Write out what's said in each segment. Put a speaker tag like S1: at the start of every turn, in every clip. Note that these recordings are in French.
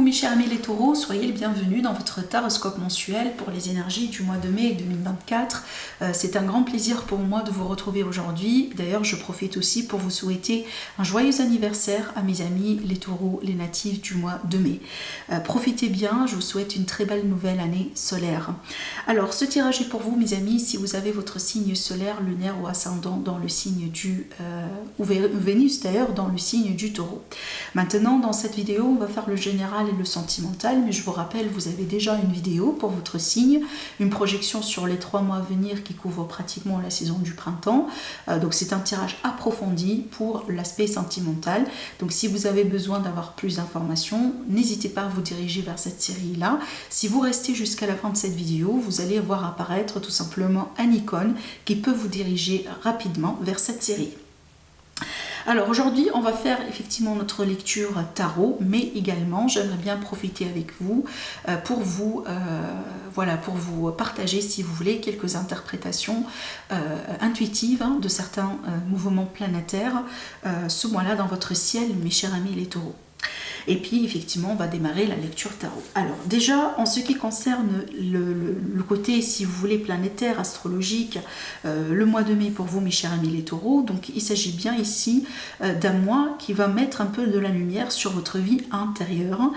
S1: mes chers amis les taureaux, soyez les bienvenus dans votre taroscope mensuel pour les énergies du mois de mai 2024. C'est un grand plaisir pour moi de vous retrouver aujourd'hui. D'ailleurs, je profite aussi pour vous souhaiter un joyeux anniversaire à mes amis les taureaux, les natifs du mois de mai. Profitez bien, je vous souhaite une très belle nouvelle année solaire. Alors, ce tirage est pour vous, mes amis, si vous avez votre signe solaire, lunaire ou ascendant dans le signe du... ou Vénus d'ailleurs, dans le signe du taureau. Maintenant, dans cette vidéo, on va faire le général et le sentimental, mais je vous rappelle, vous avez déjà une vidéo pour votre signe, une projection sur les 3 mois à venir qui couvre pratiquement la saison du printemps. Donc c'est un tirage approfondi pour l'aspect sentimental. Donc si vous avez besoin d'avoir plus d'informations, n'hésitez pas à vous diriger vers cette série-là. Si vous restez jusqu'à la fin de cette vidéo, vous allez voir apparaître tout simplement un icône qui peut vous diriger rapidement vers cette série. Alors aujourd'hui, on va faire effectivement notre lecture tarot, mais également j'aimerais bien profiter avec vous pour vous partager, si vous voulez, quelques interprétations intuitives de certains mouvements planétaires ce mois-là dans votre ciel, mes chers amis les taureaux. Et puis effectivement on va démarrer la lecture tarot. Alors déjà en ce qui concerne le côté, si vous voulez, planétaire, astrologique, le mois de mai pour vous mes chers amis les taureaux, donc il s'agit bien ici d'un mois qui va mettre un peu de la lumière sur votre vie intérieure,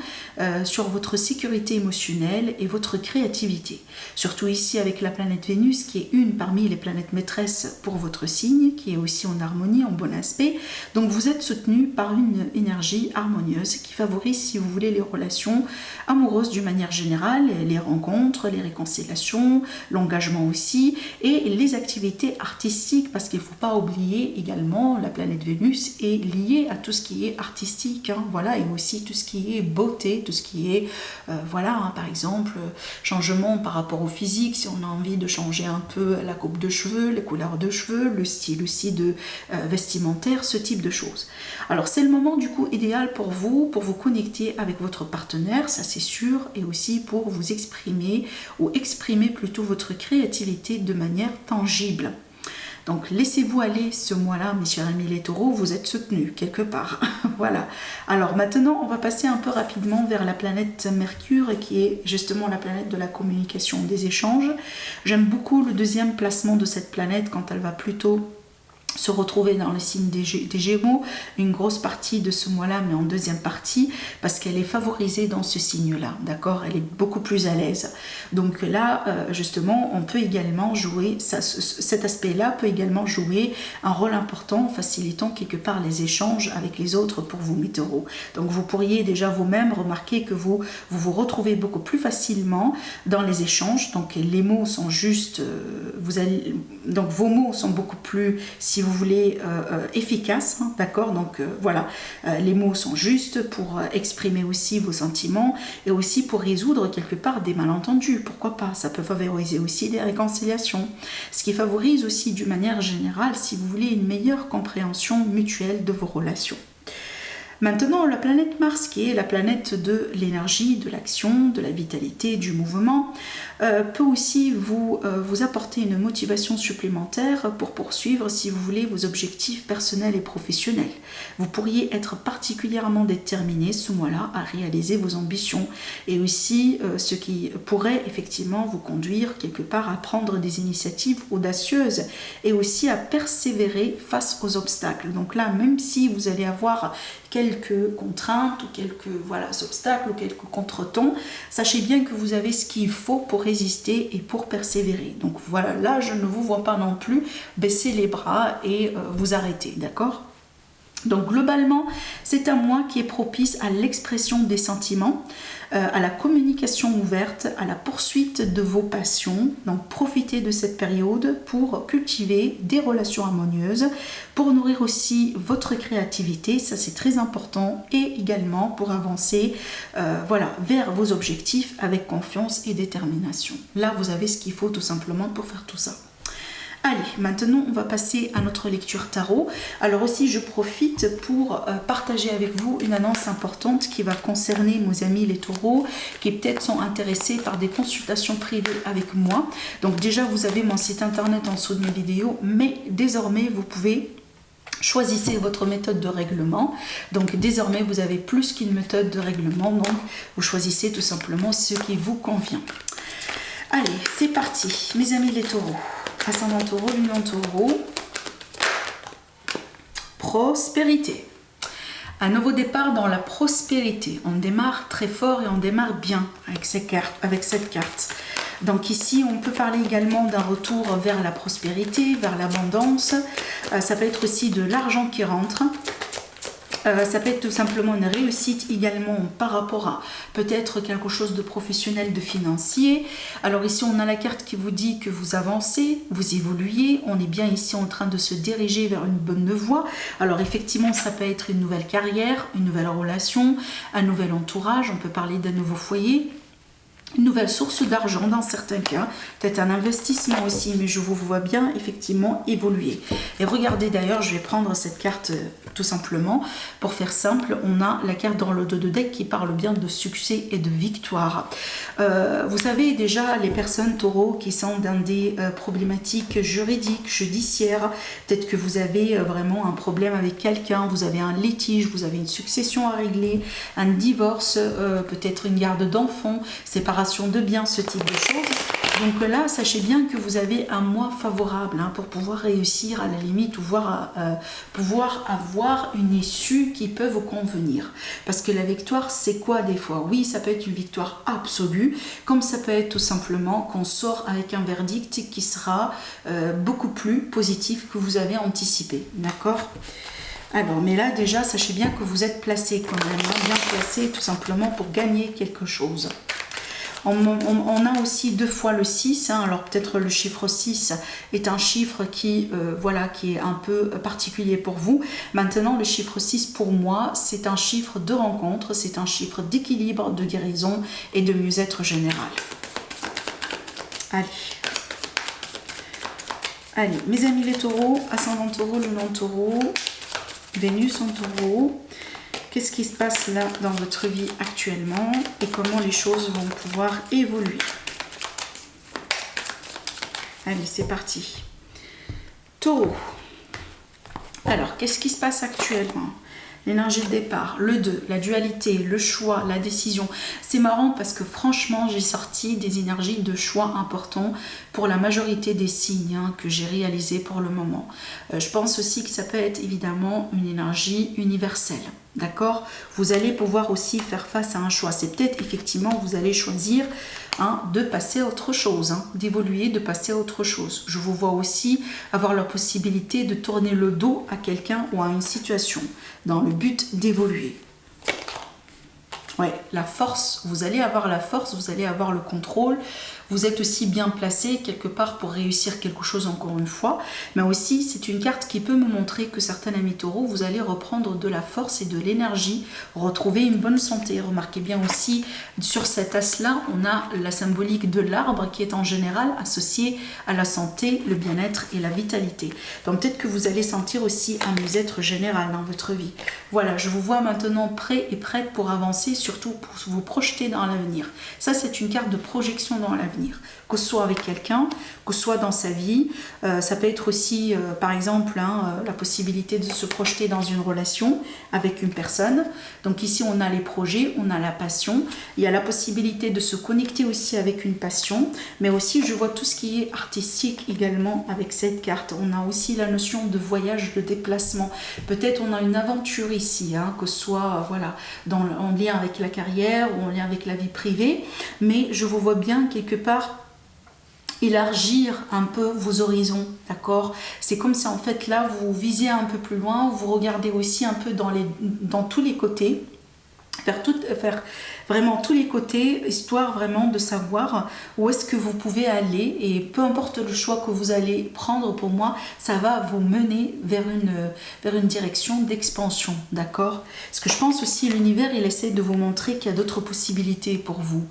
S1: sur votre sécurité émotionnelle et votre créativité. Surtout ici avec la planète Vénus qui est une parmi les planètes maîtresses pour votre signe, qui est aussi en harmonie, en bon aspect. Donc vous êtes soutenu par une énergie harmonieuse qui favorise, si vous voulez, les relations amoureuses d'une manière générale, les rencontres, les réconciliations, l'engagement aussi, et les activités artistiques, parce qu'il ne faut pas oublier également, la planète Vénus est liée à tout ce qui est artistique, voilà, et aussi tout ce qui est beauté, tout ce qui est, par exemple, changement par rapport au physique, si on a envie de changer un peu la coupe de cheveux, les couleurs de cheveux, le style aussi de vestimentaire, ce type de choses. Alors c'est le moment du coup idéal pour vous connecter avec votre partenaire, ça c'est sûr, et aussi pour vous exprimer, ou exprimer plutôt votre créativité de manière tangible. Donc laissez-vous aller ce mois-là, mes chers amis les taureaux, vous êtes soutenus quelque part. Voilà. Alors maintenant, on va passer un peu rapidement vers la planète Mercure, qui est justement la planète de la communication, des échanges. J'aime beaucoup le deuxième placement de cette planète quand elle va plutôt se retrouver dans le signe des Gémeaux, une grosse partie de ce mois-là, mais en deuxième partie, parce qu'elle est favorisée dans ce signe-là, d'accord? Elle est beaucoup plus à l'aise. Donc là, justement, on peut également jouer, cet aspect-là peut également jouer un rôle important, facilitant quelque part les échanges avec les autres pour vous, mes taureaux. Donc vous pourriez déjà vous-même remarquer que vous retrouvez beaucoup plus facilement dans les échanges, donc les mots sont juste, donc vos mots sont beaucoup plus, si vous voulez, efficace, d'accord, donc voilà, les mots sont justes pour exprimer aussi vos sentiments et aussi pour résoudre quelque part des malentendus, pourquoi pas, ça peut favoriser aussi des réconciliations, ce qui favorise aussi d'une manière générale, si vous voulez, une meilleure compréhension mutuelle de vos relations. Maintenant, la planète Mars, qui est la planète de l'énergie, de l'action, de la vitalité, du mouvement, peut aussi vous apporter une motivation supplémentaire pour poursuivre, si vous voulez, vos objectifs personnels et professionnels. Vous pourriez être particulièrement déterminé ce mois-là à réaliser vos ambitions et aussi ce qui pourrait effectivement vous conduire quelque part à prendre des initiatives audacieuses et aussi à persévérer face aux obstacles. Donc là, même si vous allez avoir quelques contraintes ou quelques obstacles ou quelques contretemps, sachez bien que vous avez ce qu'il faut pour résister et pour persévérer. Donc voilà, là je ne vous vois pas non plus baisser les bras et vous arrêter, d'accord ? Donc globalement, c'est un mois qui est propice à l'expression des sentiments, à la communication ouverte, à la poursuite de vos passions. Donc profitez de cette période pour cultiver des relations harmonieuses, pour nourrir aussi votre créativité, ça c'est très important, et également pour avancer vers vos objectifs avec confiance et détermination. Là, vous avez ce qu'il faut tout simplement pour faire tout ça. Allez, maintenant on va passer à notre lecture tarot. Alors aussi je profite pour partager avec vous une annonce importante qui va concerner mes amis les taureaux qui peut-être sont intéressés par des consultations privées avec moi. Donc déjà vous avez mon site internet en dessous de mes vidéos, mais désormais vous pouvez Choisissez votre méthode de règlement. Donc désormais, vous avez plus qu'une méthode de règlement. Donc vous choisissez tout simplement ce qui vous convient. Allez, c'est parti, mes amis les taureaux. Ascendant taureau, lunan taureau. Prospérité. Un nouveau départ dans la prospérité. On démarre très fort et on démarre bien avec cette carte. Donc ici, on peut parler également d'un retour vers la prospérité, vers l'abondance. Ça peut être aussi de l'argent qui rentre. Ça peut être tout simplement une réussite également par rapport à peut-être quelque chose de professionnel, de financier. Alors ici, on a la carte qui vous dit que vous avancez, vous évoluez. On est bien ici en train de se diriger vers une bonne voie. Alors effectivement, ça peut être une nouvelle carrière, une nouvelle relation, un nouvel entourage. On peut parler d'un nouveau foyer. Une nouvelle source d'argent dans certains cas, peut-être un investissement aussi, mais je vous vois bien effectivement évoluer. Et regardez d'ailleurs, je vais prendre cette carte tout simplement, pour faire simple, on a la carte dans le dos de deck qui parle bien de succès et de victoire. Vous savez déjà, les personnes taureaux qui sont dans des problématiques juridiques, judiciaires, peut-être que vous avez vraiment un problème avec quelqu'un, vous avez un litige, vous avez une succession à régler, un divorce, peut-être une garde d'enfants, séparation de biens, ce type de choses. Donc là, sachez bien que vous avez un mois favorable pour pouvoir réussir à la limite ou pouvoir avoir une issue qui peut vous convenir. Parce que la victoire, c'est quoi des fois? Oui, ça peut être une victoire absolue, comme ça peut être tout simplement qu'on sort avec un verdict qui sera beaucoup plus positif que vous avez anticipé. D'accord? Alors, mais là déjà, sachez bien que vous êtes placé quand même, bien placé tout simplement pour gagner quelque chose. On a aussi 2 fois le 6, alors peut-être le chiffre 6 est un chiffre qui est un peu particulier pour vous. Maintenant, le chiffre 6 pour moi, c'est un chiffre de rencontre, c'est un chiffre d'équilibre, de guérison et de mieux-être général. Allez, mes amis les taureaux, ascendant taureau, lunan taureau, Vénus en taureau. Qu'est-ce qui se passe là dans votre vie actuellement et comment les choses vont pouvoir évoluer? Allez, c'est parti. Taureau. Alors, qu'est-ce qui se passe actuellement? L'énergie de départ, le 2, la dualité, le choix, la décision. C'est marrant parce que franchement, j'ai sorti des énergies de choix importants pour la majorité des signes que j'ai réalisés pour le moment. Je pense aussi que ça peut être évidemment une énergie universelle. D'accord? Vous allez pouvoir aussi faire face à un choix. C'est peut-être effectivement, vous allez choisir de passer à autre chose, d'évoluer, de passer à autre chose. Je vous vois aussi avoir la possibilité de tourner le dos à quelqu'un ou à une situation dans le but d'évoluer. Ouais, la force, vous allez avoir la force, vous allez avoir le contrôle. Vous êtes aussi bien placé quelque part pour réussir quelque chose encore une fois. Mais aussi, c'est une carte qui peut me montrer que certains amis taureaux, vous allez reprendre de la force et de l'énergie, retrouver une bonne santé. Remarquez bien aussi, sur cet as-là, on a la symbolique de l'arbre qui est en général associée à la santé, le bien-être et la vitalité. Donc peut-être que vous allez sentir aussi un mieux-être général dans votre vie. Voilà, je vous vois maintenant prêt et prête pour avancer, surtout pour vous projeter dans l'avenir. Ça, c'est une carte de projection dans l'avenir. Que ce soit avec quelqu'un, que ce soit dans sa vie. Ça peut être aussi, par exemple, la possibilité de se projeter dans une relation avec une personne. Donc ici, on a les projets, on a la passion. Il y a la possibilité de se connecter aussi avec une passion. Mais aussi, je vois tout ce qui est artistique également avec cette carte. On a aussi la notion de voyage, de déplacement. Peut-être on a une aventure ici, que ce soit en lien avec la carrière ou en lien avec la vie privée. Mais je vous vois bien quelque part élargir un peu vos horizons, d'accord? C'est comme si en fait là vous visez un peu plus loin, vous regardez aussi un peu dans tous les côtés, faire vraiment tous les côtés, histoire vraiment de savoir où est-ce que vous pouvez aller, et peu importe le choix que vous allez prendre, pour moi ça va vous mener vers une direction d'expansion, d'accord? Parce que je pense aussi l'univers il essaie de vous montrer qu'il y a d'autres possibilités pour vous,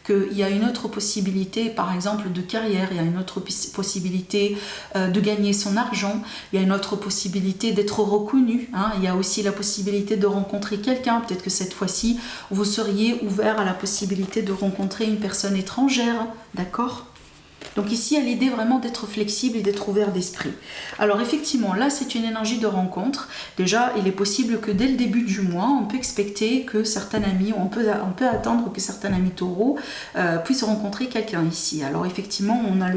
S1: qu'il y a une autre possibilité par exemple de carrière, il y a une autre possibilité de gagner son argent, il y a une autre possibilité d'être reconnu, il y a aussi la possibilité de rencontrer quelqu'un, peut-être que cette fois-ci vous seriez ouvert à la possibilité de rencontrer une personne étrangère, d'accord? Donc ici, il y a l'idée vraiment d'être flexible et d'être ouvert d'esprit. Alors effectivement, là, c'est une énergie de rencontre. Déjà, il est possible que dès le début du mois, on peut expecter que certains amis, on peut attendre que certains amis taureaux puissent rencontrer quelqu'un ici. Alors effectivement, on a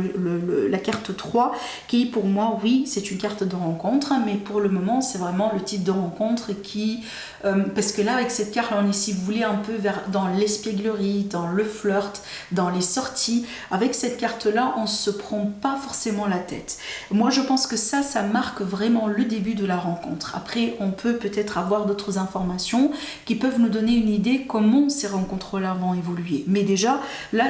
S1: la carte 3 qui, pour moi, oui, c'est une carte de rencontre, mais pour le moment, c'est vraiment le type de rencontre qui... parce que là, avec cette carte, on est, si vous voulez, un peu dans l'espièglerie, dans le flirt, dans les sorties. Avec cette carte-là, on ne se prend pas forcément la tête. Moi, je pense que ça marque vraiment le début de la rencontre. Après, on peut peut-être avoir d'autres informations qui peuvent nous donner une idée comment ces rencontres-là vont évoluer. Mais déjà, là,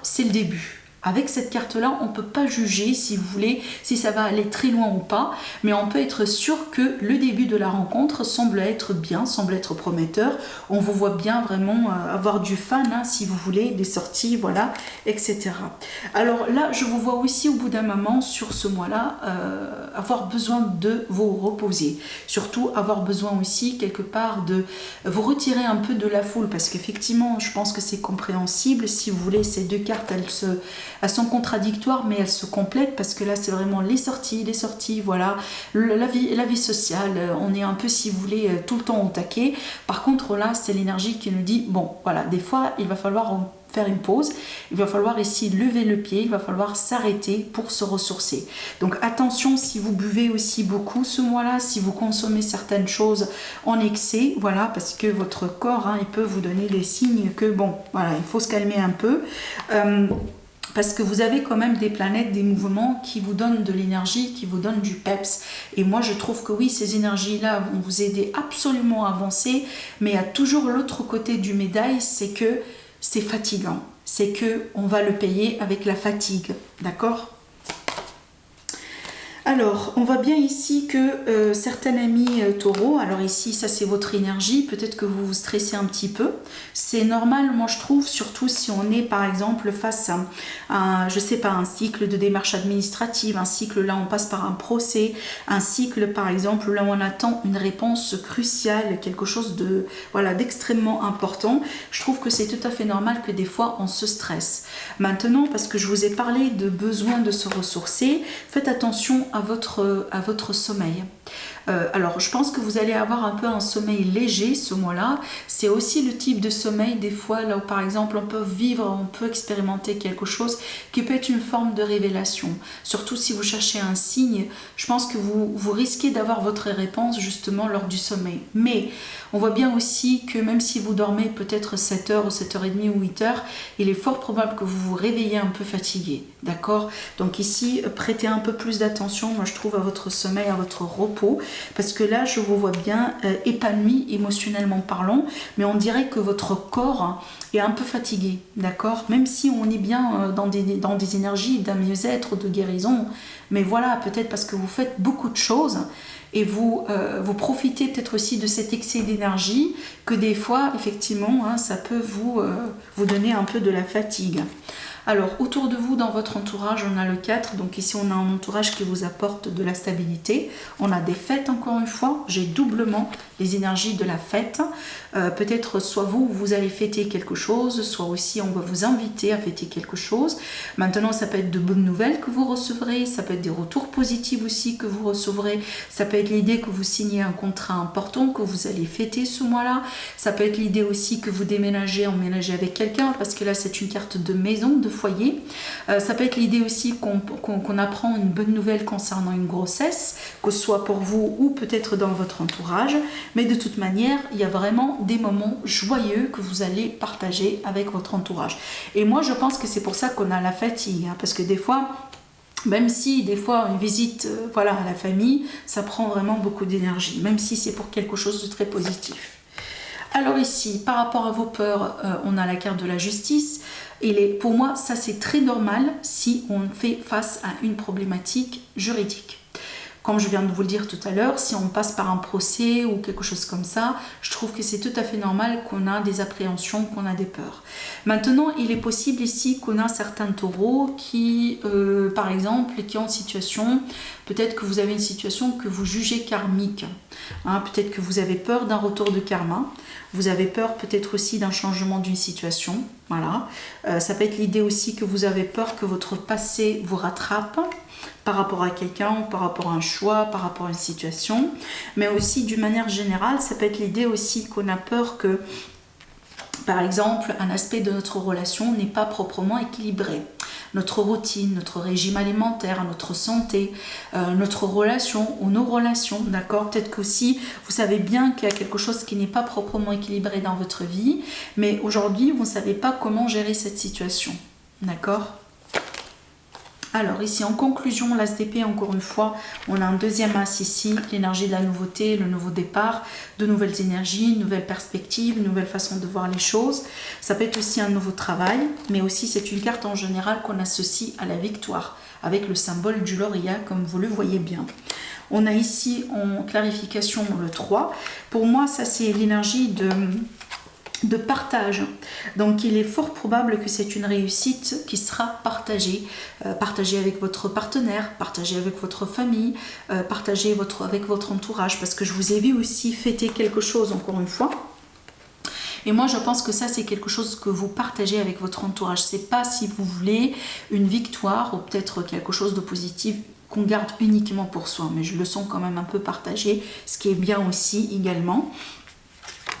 S1: c'est le début. Avec cette carte-là, on ne peut pas juger, si vous voulez, si ça va aller très loin ou pas, mais on peut être sûr que le début de la rencontre semble être bien, semble être prometteur. On vous voit bien vraiment avoir du fun, hein, si vous voulez, des sorties, voilà, etc. Alors là, je vous vois aussi au bout d'un moment, sur ce mois-là, avoir besoin de vous reposer. Surtout avoir besoin aussi, quelque part, de vous retirer un peu de la foule, parce qu'effectivement, je pense que c'est compréhensible. Si vous voulez, ces deux cartes, elles sont contradictoires, mais elles se complètent, parce que là, c'est vraiment les sorties, voilà, la vie sociale, on est un peu, si vous voulez, tout le temps au taquet. Par contre, là, c'est l'énergie qui nous dit, bon, voilà, des fois, il va falloir faire une pause, il va falloir ici lever le pied, il va falloir s'arrêter pour se ressourcer. Donc attention, si vous buvez aussi beaucoup ce mois-là, si vous consommez certaines choses en excès, voilà, parce que votre corps, hein, il peut vous donner des signes que, bon, voilà, il faut se calmer un peu. Parce que vous avez quand même des planètes, des mouvements qui vous donnent de l'énergie, qui vous donnent du peps. Et moi, je trouve que oui, ces énergies-là vont vous aider absolument à avancer, mais il y a toujours l'autre côté du médaille, c'est que c'est fatigant. C'est que on va le payer avec la fatigue, d'accord ? Alors, on voit bien ici que certains amis taureaux, alors ici, ça c'est votre énergie, peut-être que vous vous stressez un petit peu. C'est normal, moi je trouve, surtout si on est par exemple face à je sais pas, un cycle de démarche administrative, un cycle là on passe par un procès, un cycle par exemple là où on attend une réponse cruciale, quelque chose de voilà d'extrêmement important. Je trouve que c'est tout à fait normal que des fois on se stresse. Maintenant, parce que je vous ai parlé de besoin de se ressourcer, faites attention à votre sommeil. Alors, je pense que vous allez avoir un peu un sommeil léger ce mois-là. C'est aussi le type de sommeil, des fois, là où par exemple on peut vivre, on peut expérimenter quelque chose qui peut être une forme de révélation. Surtout si vous cherchez un signe, je pense que vous risquez d'avoir votre réponse justement lors du sommeil. Mais on voit bien aussi que même si vous dormez peut-être 7 heures ou 7h30 ou 8 heures, il est fort probable que vous vous réveillez un peu fatigué. D'accord ? Donc ici, prêtez un peu plus d'attention, moi je trouve, à votre sommeil, à votre repos. Parce que là, je vous vois bien épanoui émotionnellement parlant, mais on dirait que votre corps est un peu fatigué, d'accord ? Même si on est bien dans des énergies d'un mieux-être, de guérison, mais voilà, peut-être parce que vous faites beaucoup de choses et vous profitez peut-être aussi de cet excès d'énergie que des fois, effectivement, hein, ça peut vous donner un peu de la fatigue. Alors, autour de vous, dans votre entourage, on a le 4. Donc ici, on a un entourage qui vous apporte de la stabilité. On a des fêtes, encore une fois. J'ai doublement les énergies de la fête. Peut-être soit vous allez fêter quelque chose, soit aussi on va vous inviter à fêter quelque chose. Maintenant, ça peut être de bonnes nouvelles que vous recevrez. Ça peut être des retours positifs aussi que vous recevrez. Ça peut être l'idée que vous signez un contrat important, que vous allez fêter ce mois-là. Ça peut être l'idée aussi que vous emménagez avec quelqu'un, parce que là, c'est une carte de maison, de foyer. Ça peut être l'idée aussi qu'on apprend une bonne nouvelle concernant une grossesse, que ce soit pour vous ou peut-être dans votre entourage. Mais de toute manière, il y a vraiment des moments joyeux que vous allez partager avec votre entourage. Et moi, je pense que c'est pour ça qu'on a la fatigue, hein, parce que des fois, même si des fois une visite à la famille, ça prend vraiment beaucoup d'énergie, même si c'est pour quelque chose de très positif. Alors ici, par rapport à vos peurs, on a la carte de la justice. Et pour moi, ça c'est très normal si on fait face à une problématique juridique. Comme je viens de vous le dire tout à l'heure, si on passe par un procès ou quelque chose comme ça, je trouve que c'est tout à fait normal qu'on a des appréhensions, qu'on a des peurs. Maintenant, il est possible ici qu'on a certains taureaux qui, par exemple, qui ont une situation, peut-être que vous avez une situation que vous jugez karmique. Hein, peut-être que vous avez peur d'un retour de karma. Vous avez peur peut-être aussi d'un changement d'une situation. Voilà. Ça peut être l'idée aussi que vous avez peur que votre passé vous rattrape par rapport à quelqu'un, par rapport à un choix, par rapport à une situation. Mais aussi, d'une manière générale, ça peut être l'idée aussi qu'on a peur que, par exemple, un aspect de notre relation n'est pas proprement équilibré. Notre routine, notre régime alimentaire, notre santé, notre relation ou nos relations, d'accord? Peut-être qu'aussi, vous savez bien qu'il y a quelque chose qui n'est pas proprement équilibré dans votre vie, mais aujourd'hui, vous ne savez pas comment gérer cette situation, d'accord? Alors ici en conclusion, l'as d'épée, encore une fois, on a un deuxième as ici, l'énergie de la nouveauté, le nouveau départ, de nouvelles énergies, une nouvelle perspective, une nouvelle façon de voir les choses. Ça peut être aussi un nouveau travail, mais aussi c'est une carte en général qu'on associe à la victoire, avec le symbole du lauréat, comme vous le voyez bien. On a ici en clarification le 3. Pour moi, ça c'est l'énergie de partage. Donc il est fort probable que c'est une réussite qui sera partagée. Partagée avec votre partenaire, partagée avec votre famille, partagée avec votre entourage. Parce que je vous ai vu aussi fêter quelque chose, encore une fois. Et moi, je pense que ça, c'est quelque chose que vous partagez avec votre entourage. C'est pas, si vous voulez, une victoire ou peut-être quelque chose de positif qu'on garde uniquement pour soi. Mais je le sens quand même un peu partagé, ce qui est bien aussi également.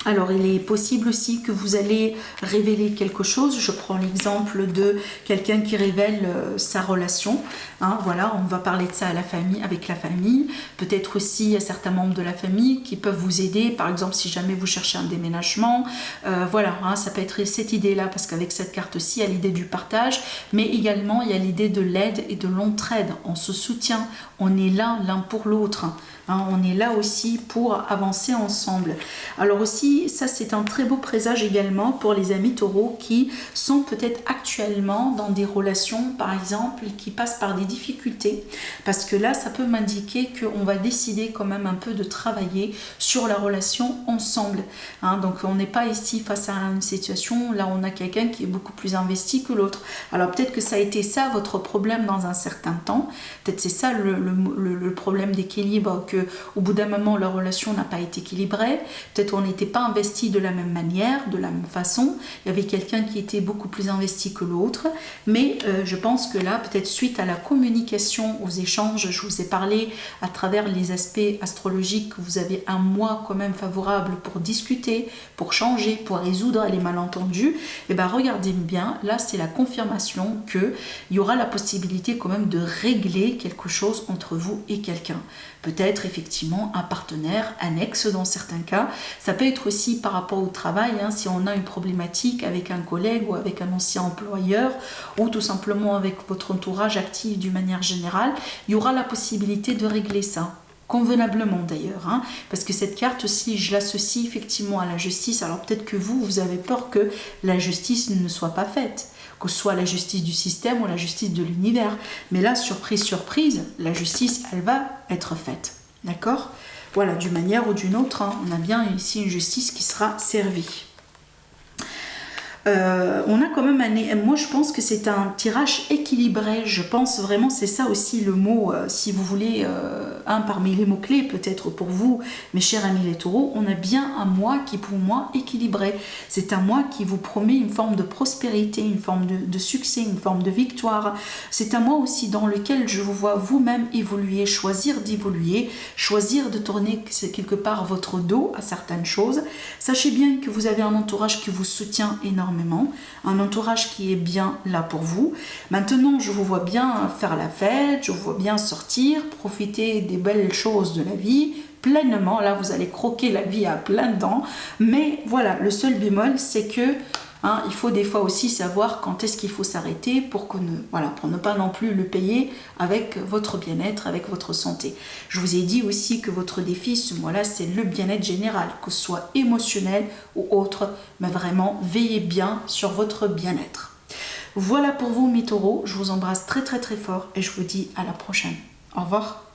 S1: Alors, il est possible aussi que vous allez révéler quelque chose. Je prends l'exemple de quelqu'un qui révèle sa relation. Hein, voilà, on va parler de ça à la famille, avec la famille. Peut-être aussi à certains membres de la famille qui peuvent vous aider. Par exemple, si jamais vous cherchez un déménagement. Voilà, hein, ça peut être cette idée-là, parce qu'avec cette carte-ci, il y a l'idée du partage. Mais également, il y a l'idée de l'aide et de l'entraide. On se soutient, on est là l'un pour l'autre. Hein, on est là aussi pour avancer ensemble. Alors aussi, ça c'est un très beau présage également pour les amis taureaux qui sont peut-être actuellement dans des relations, par exemple, qui passent par des difficultés. Parce que là, ça peut m'indiquer qu'on va décider quand même un peu de travailler sur la relation ensemble. Hein, donc on n'est pas ici face à une situation, là on a quelqu'un qui est beaucoup plus investi que l'autre. Alors peut-être que ça a été ça votre problème dans un certain temps. Peut-être c'est ça le problème d'équilibre, que au bout d'un moment la relation n'a pas été équilibrée, peut-être on n'était pas investi de la même manière, de la même façon, il y avait quelqu'un qui était beaucoup plus investi que l'autre, mais je pense que là, peut-être suite à la communication, aux échanges, je vous ai parlé à travers les aspects astrologiques, vous avez un mois quand même favorable pour discuter, pour changer, pour résoudre les malentendus. Et bien regardez bien, là c'est la confirmation qu'il y aura la possibilité quand même de régler quelque chose entre vous et quelqu'un. Peut-être effectivement un partenaire annexe dans certains cas. Ça peut être aussi par rapport au travail, hein, si on a une problématique avec un collègue ou avec un ancien employeur ou tout simplement avec votre entourage actif d'une manière générale, il y aura la possibilité de régler ça. Convenablement d'ailleurs, hein, parce que cette carte aussi, je l'associe effectivement à la justice. Alors peut-être que vous avez peur que la justice ne soit pas faite, que ce soit la justice du système ou la justice de l'univers. Mais là, surprise, surprise, la justice, elle va être faite. D'accord ? Voilà, d'une manière ou d'une autre, hein, on a bien ici une justice qui sera servie. On a quand même moi je pense que c'est un tirage équilibré, je pense vraiment, c'est ça aussi le mot, si vous voulez, un parmi les mots-clés peut-être pour vous, mes chers amis les taureaux, on a bien un mois qui pour moi équilibré, c'est un mois qui vous promet une forme de prospérité, une forme de succès, une forme de victoire, c'est un mois aussi dans lequel je vous vois vous-même évoluer, choisir d'évoluer, choisir de tourner quelque part votre dos à certaines choses. Sachez bien que vous avez un entourage qui vous soutient énormément, un entourage qui est bien là pour vous. Maintenant, je vous vois bien faire la fête, je vous vois bien sortir, profiter des belles choses de la vie pleinement. Là, vous allez croquer la vie à pleines dents. Mais voilà, le seul bémol, c'est que il faut des fois aussi savoir quand est-ce qu'il faut s'arrêter pour ne pas non plus le payer avec votre bien-être, avec votre santé. Je vous ai dit aussi que votre défi ce mois-là, c'est le bien-être général, que ce soit émotionnel ou autre, mais vraiment veillez bien sur votre bien-être. Voilà pour vous mes taureaux, je vous embrasse très très très fort et je vous dis à la prochaine. Au revoir.